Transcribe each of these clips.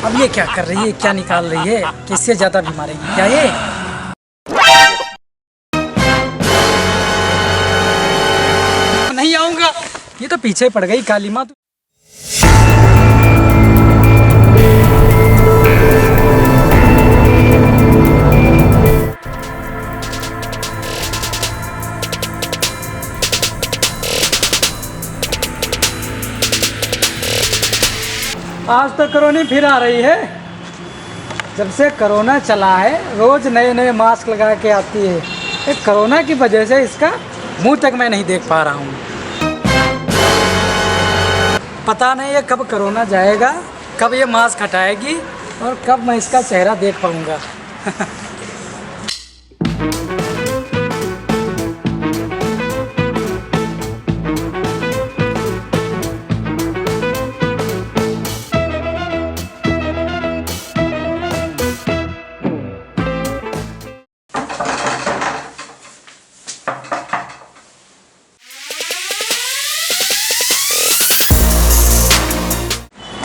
अब ये क्या कर रही है, क्या निकाल रही है? किससे ज्यादा भी मारेगी क्या ये? नहीं आऊंगा। ये तो पीछे पड़ गई काली माँ। आज तो कोरोना फिर आ रही है। जब से कोरोना चला है रोज नए नए मास्क लगा के आती है। एक कोरोना की वजह से इसका मुंह तक मैं नहीं देख पा रहा हूँ। पता नहीं ये कब कोरोना जाएगा, कब ये मास्क हटाएगी और कब मैं इसका चेहरा देख पाऊँगा।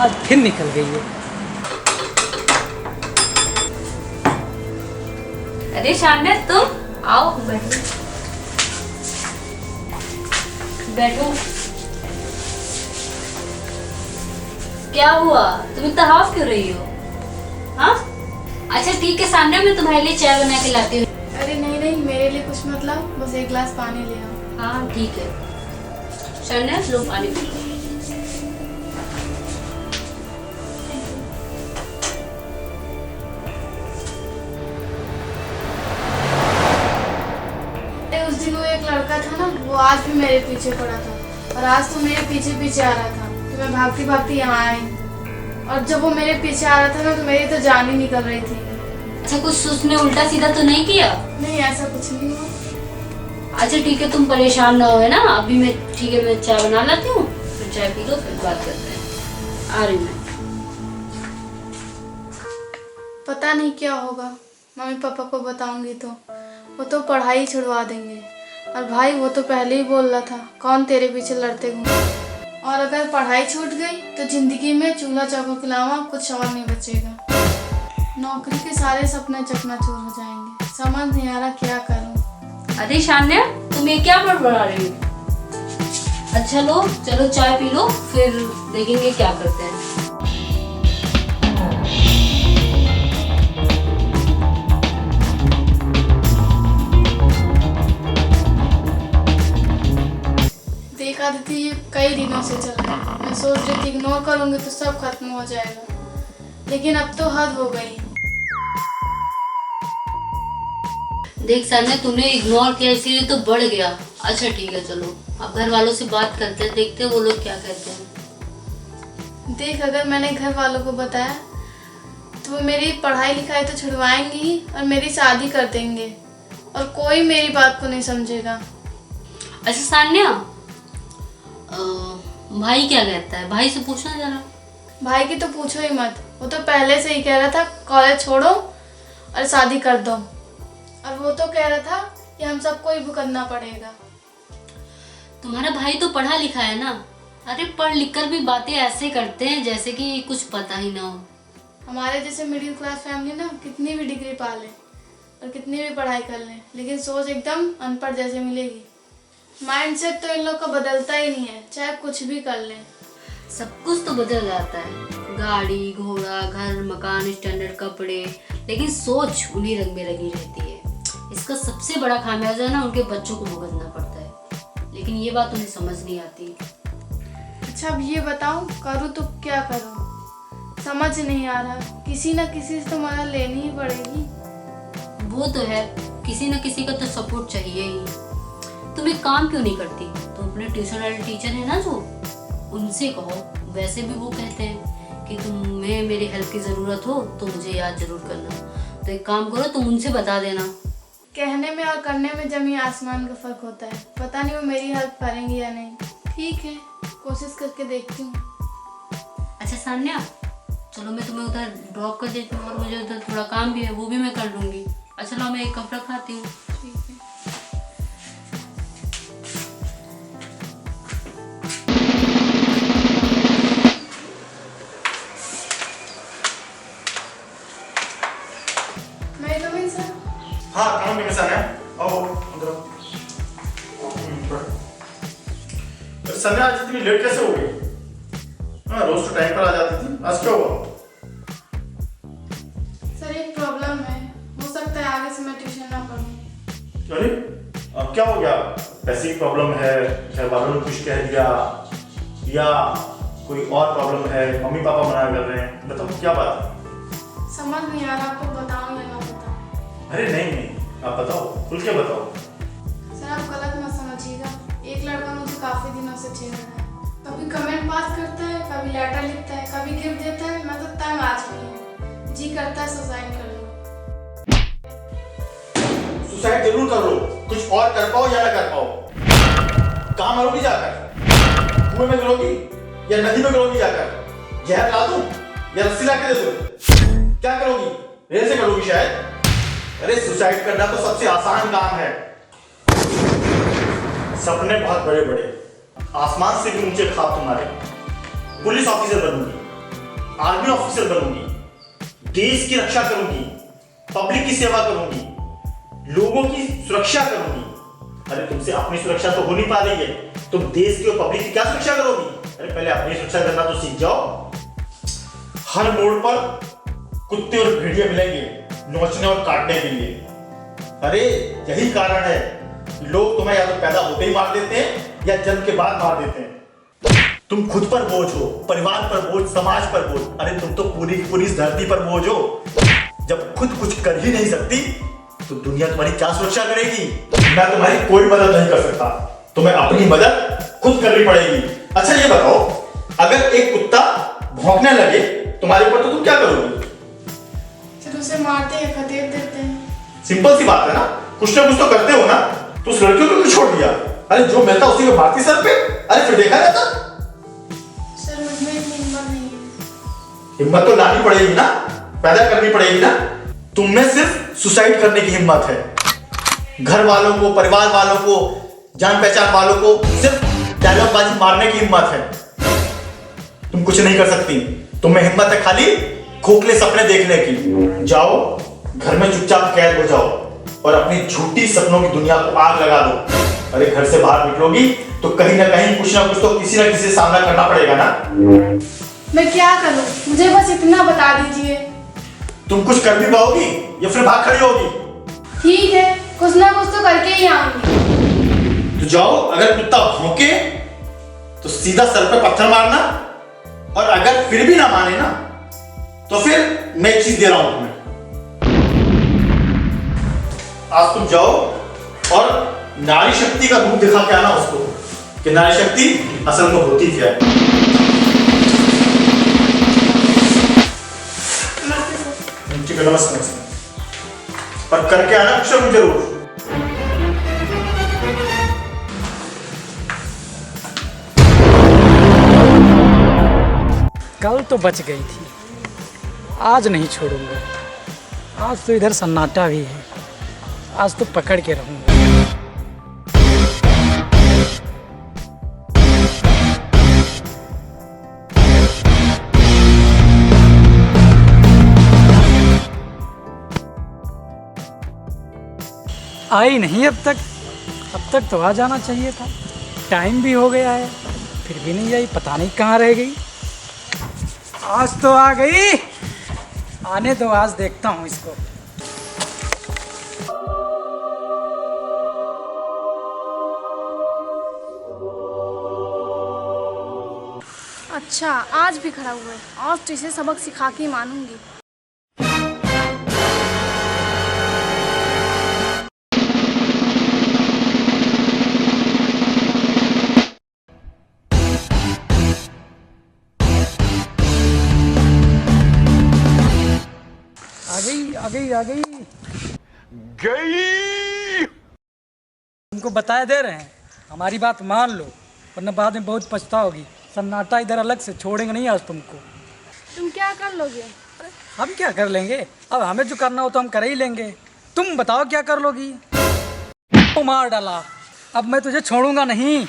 आज फिर निकल गई है। अरे शान्या, तुम आओ, बैठो बैठो। क्या हुआ, तुम इतना हाफ क्यों रही हो? हाँ अच्छा ठीक है शान्या, मैं तुम्हारे लिए चाय बना के लाती हूँ। अरे नहीं नहीं, मेरे लिए कुछ मत लाओ, बस एक गिलास पानी ले आओ। हाँ ठीक है शान्या, लो पानी पी लो। उस दिन वो एक लड़का था ना, वो आज भी मेरे पीछे पड़ा था और आज तो मेरे पीछे पीछे आ रहा था। तो मैं भागती भागती यहाँ आई और जब वो मेरे पीछे आ रहा था ना तो मेरी तो जान ही निकल रही थी। अच्छा, कुछ उसने उल्टा सीधा तो नहीं किया? नहीं, ऐसा कुछ नहीं हुआ। अच्छा ठीक है, तुम परेशान ना हो, है ना? अभी मैं ठीक है, मैं चाय बना लाती हूँ, फिर चाय पी लो, फिर बात करते हैं। आ रही मैं। पता नहीं क्या होगा, मम्मी पापा को बताऊंगी तो वो तो पढ़ाई छुड़वा देंगे। और भाई वो तो पहले ही बोल रहा था कौन तेरे पीछे लड़ते घूमे। और अगर पढ़ाई छूट गई तो जिंदगी में चूल्हा चौकों के अलावा कुछ और नहीं बचेगा। नौकरी के सारे सपने चकनाचूर हो जाएंगे। समझ नहीं आ रहा क्या करूं। अरे शान्या, तुम ये क्या बड़बड़ा रही हो? अच्छा लो, चलो चाय पी लो, फिर देखेंगे क्या करते हैं। देखा दीदी, ये कई दिनों से चल रहा है। मैं सोच रही थी इग्नोर करूंगी तो सब खत्म हो जाएगा, लेकिन अब तो हद हो गई। देख शान्या, तूने इग्नोर किया इसीलिए तो बढ़ गया। अच्छा ठीक है, चलो अब घर वालों से बात करते हैं, देखते हैं वो लोग क्या कहते हैं। देख, अगर मैंने घर वालों को बताया तो वो मेरी पढ़ाई लिखाई तो छुड़वाएंगे ही और मेरी शादी कर देंगे और कोई मेरी बात को नहीं समझेगा। अच्छा शान्या, भाई क्या कहता है? भाई से पूछना जरा। भाई की तो पूछो ही मत, वो तो पहले से ही कह रहा था कॉलेज छोड़ो और शादी कर दो। और वो तो कह रहा था कि हम सबको ही भुगतना पड़ेगा। तुम्हारा भाई तो पढ़ा लिखा है ना? अरे पढ़ लिख कर भी बातें ऐसे करते हैं जैसे कि कुछ पता ही ना हो। हमारे जैसे मिडिल क्लास फैमिली ना कितनी भी डिग्री पा ले और कितनी भी पढ़ाई कर ले, लेकिन सोच एकदम अनपढ़ जैसे मिलेगी। माइंडसेट तो इन लोग का बदलता ही नहीं है, चाहे कुछ भी कर ले। सब कुछ तो बदल जाता है, गाड़ी घोड़ा घर मकान स्टैंडर्ड कपड़े, लेकिन सोच उन्हीं रंग में लगी रहती है। इसका सबसे बड़ा खामियाजा ना उनके बच्चों को भुगतना पड़ता है, लेकिन ये बात उन्हें समझ नहीं आती। अच्छा अब ये बताओ, करूँ तो क्या करूँ, समझ नहीं आ रहा। किसी न किसी से तो मदद लेनी ही पड़ेगी। वो तो है, किसी न किसी का तो सपोर्ट चाहिए ही। तुम एक काम क्यों नहीं करती? तुम अपने ट्यूशन वाले टीचर है ना जो, उनसे कहो। वैसे भी वो कहते हैं कि तुम्हें मेरी हेल्प की जरूरत हो तो मुझे याद जरूर करना। तो एक काम करो, तुम उनसे बता देना। कहने में और करने में जमीन आसमान का फर्क होता है। पता नहीं वो मेरी हेल्प करेंगी या नहीं। ठीक है, कोशिश करके देखती हूँ। अच्छा सान्या, चलो मैं तुम्हें उधर ड्रॉप कर देती हूँ और मुझे उधर थोड़ा काम भी है, वो भी मैं कर लूँगी। अच्छा लो, मैं एक कप रखाती हूँ। ठीक है। लेट कैसे हो गई? हाँ, रोज तो टाइम पर आ जाती थी, आज क्या हुआ? सर एक प्रॉब्लम है, हो सकता है आगे से मैं ट्यूशन ना पढ़ूं। अरे क्या हो गया? पैसे की प्रॉब्लम है, घर वालों ने कुछ कह दिया, या कोई और प्रॉब्लम है, मम्मी पापा मना कर रहे हैं? बताओ क्या बात है? समझ नहीं आ रहा आपको बताऊं या ना बताऊं। अरे नहीं, आप बताओ, खुल के बताओ। सर आप गलत मत समझिएगा, एक लड़का मुझे काफी दिनों से छेड़ रहा है। कभी कमेंट पास करता है, कभी लेटर लिखता है, कभी गिफ्ट देता है। मैं तो तंग आ चुकी हूँ, जी करता है सुसाइड कर लो। सुसाइड जरूर कर लो, कुछ और कर पाओ या ना कर पाओ। कहाँ मरोगी जाकर? कुएं में गिरोगी या नदी में गिरोगी जाकर? जहर ला दूं या रस्सी ला के दे दूं? क्या करोगी? रेल से करोगी शायद। अरे सुसाइड करना तो सबसे आसान काम है। सपने बहुत बड़े बड़े, आसमान से भी ऊंचे ख्वाब तुम्हारे। पुलिस ऑफिसर बनूंगी, आर्मी ऑफिसर बनूंगी, देश की रक्षा करूंगी, पब्लिक की सेवा करूंगी, लोगों की सुरक्षा करूंगी। अरे तुमसे अपनी सुरक्षा तो हो नहीं पा रही है, तुम देश की और पब्लिक की क्या सुरक्षा करोगी? अरे पहले अपनी सुरक्षा करना तो सीख जाओ। हर मोड़ पर कुत्ते और भेड़िए मिलेंगे नोचने और काटने के लिए। अरे यही कारण है कि लोग तुम्हें या तो पैदा होते ही मार देते हैं या जन्म के बाद मार देते हैं। तुम खुद पर बोझ हो, परिवार पर बोझ, समाज पर बोझ। अरे तुम तो पूरी पूरी इस धरती पर बोझ हो। जब खुद कुछ कर ही नहीं सकती तो दुनिया तुम्हारी क्या सुरक्षा करेगी? मैं तुम्हारी कोई मदद नहीं कर सकता, तुम्हें अपनी मदद खुद करनी पड़ेगी। अच्छा ये बताओ, अगर एक कुत्ता भौंकने लगे तुम्हारे ऊपर तो तुम क्या करोगी? फिर उसे मारते हैं, खदेड़ देते हैं। सिंपल सी बात है ना, कुछ ना कुछ तो करते हो ना। तो उस लड़कियों को क्यों छोड़ दिया? अरे जो मिलता उसी को मारती सर पे। अरे फिर देखा जाता। सर मुझमें इतनी हिम्मत नहीं है। हिम्मत तो लानी पड़ेगी ना, पैदा करनी पड़ेगी ना। तुम में सिर्फ सुसाइड करने की हिम्मत है। घर वालों को, परिवार वालों को, जान पहचान वालों को सिर्फ डायलॉग बाजी मारने की हिम्मत है। तुम कुछ नहीं कर सकती। तुम्हें हिम्मत है खाली खोखले सपने देखने की। जाओ घर में चुपचाप कैद हो जाओ और अपनी झूठी सपनों की दुनिया को आग लगा दो। अरे घर से बाहर निकलोगी तो कहीं ना कहीं कुछ ना कुछ तो किसी ना किसी से सामना करना पड़ेगा ना। मैं क्या करूं? मुझे बस इतना बता दीजिए। तुम कुछ कर भी पाओगी या फिर भाग खड़ी होगी? ठीक है, कुछ ना कुछ तो करके ही आऊंगी। तो जाओ, अगर कुत्ता भौंके तो सीधा सर पे पत्थर मारना, और अगर फिर भी ना माने ना तो फिर मैं एक चीज दे रहा हूं तुम्हें। आज तुम जाओ और नारी शक्ति का रूप दिखा के आना उसको कि नारी शक्ति असल में होती क्या है। नमस्कार। पर करके आना कुछ ना जरूर। कल तो बच गई थी, आज नहीं छोड़ूंगा। आज तो इधर सन्नाटा भी है, आज तो पकड़ के रहूंगा। आई नहीं अब तक तो आ जाना चाहिए था। टाइम भी हो गया है, फिर भी नहीं आई, पता नहीं कहाँ रह गई। आज तो आ गई, आने दो, आज देखता हूँ इसको। अच्छा आज भी खड़ा हुआ है, आज तो इसे सबक सिखा के ही मानूंगी। आ गई तुमको बताए दे रहे हैं, हमारी बात मान लो वरना बाद में बहुत पछताओगी। सन्नाटा इधर अलग से छोड़ेंगे नहीं आज तुमको। तुम क्या कर लोगे? हम क्या कर लेंगे? अब हमें जो करना हो तो हम कर ही लेंगे। तुम बताओ क्या कर लोगी? तो मार डाला, अब मैं तुझे छोड़ूंगा नहीं।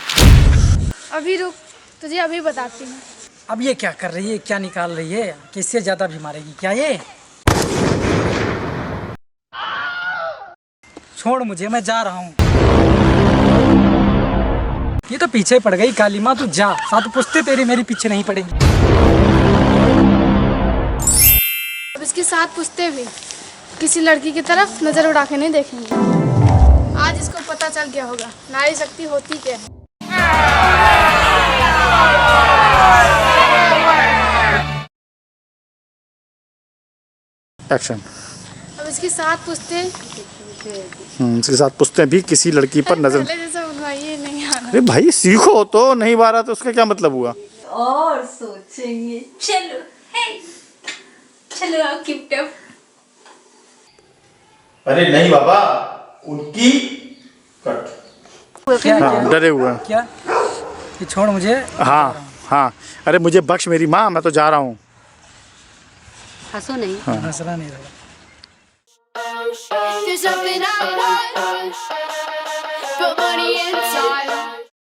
अभी रुक, तुझे अभी बताती हूँ। अब ये क्या कर रही है, क्या निकाल रही है? किससे ज्यादा भी मारेगी क्या ये? छोड़ मुझे, मैं जा रहा हूँ। ये तो पीछे पड़ गई काली माँ, तू जा, सात पुश्ते तेरी मेरी पीछे नहीं पड़ेगी। अब इसकी 7 पुश्ते भी किसी लड़की की तरफ नजर उड़ा के नहीं देखेंगे। आज इसको पता चल गया होगा नारी शक्ति होती क्या है। एक्शन। अब इसकी 7 पुश्ते इसके साथ पुश्ते भी किसी लड़की पर नजर। पहले जैसा बनवाइए नहीं आना। अरे भाई सीखो तो, नहीं बारा तो उसका क्या मतलब हुआ? और सोचेंगे। चलो हे चलो आप किप्टअप। अरे नहीं बाबा, उनकी कट। क्या हाँ, क्या डरे हुए हैं। क्या ये छोड़ मुझे। हाँ हाँ, अरे मुझे बख्श मेरी माँ, मैं तो जा रहा हूँ। हंसो नहीं। हंसना नहीं रहा। There's something I want, put money inside.